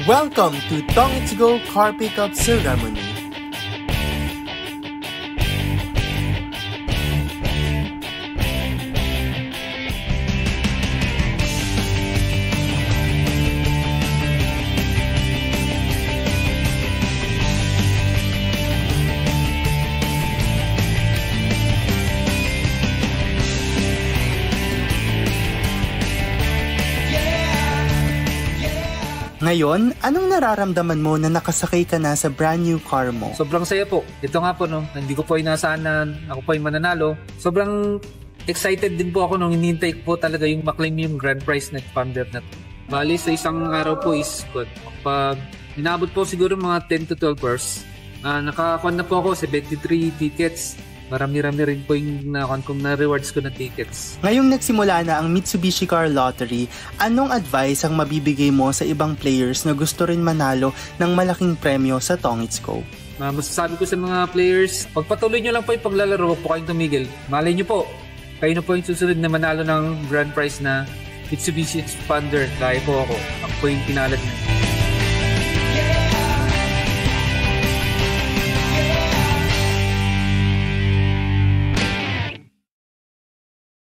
Welcome to Tongits Go Car Pickup Ceremony. Ngayon, anong nararamdaman mo na nakasakay ka na sa brand new car mo? Sobrang saya po. Ito nga po, hindi ko po inaasahan na ako po yung mananalo. Sobrang excited din po ako nung hinihintay ko po talaga yung maklaim yung grand prize na Thunder na to. Bali, sa isang araw po is, pag inabot po siguro mga 10 to 12 hours, nakakuha na po ako 73 tickets. Marami-rami rin po yung na-rewards ko na tickets. Ngayong nagsimula na ang Mitsubishi Car Lottery, anong advice ang mabibigay mo sa ibang players na gusto rin manalo ng malaking premyo sa Tongits Go? Masasabi ko sa mga players, pagpatuloy nyo lang po yung paglalaro, po kayong tumigil. Malay nyo po, kayo na po yung susunod na manalo ng grand prize na Mitsubishi Expander. Kaya po ako po yung pinalad na.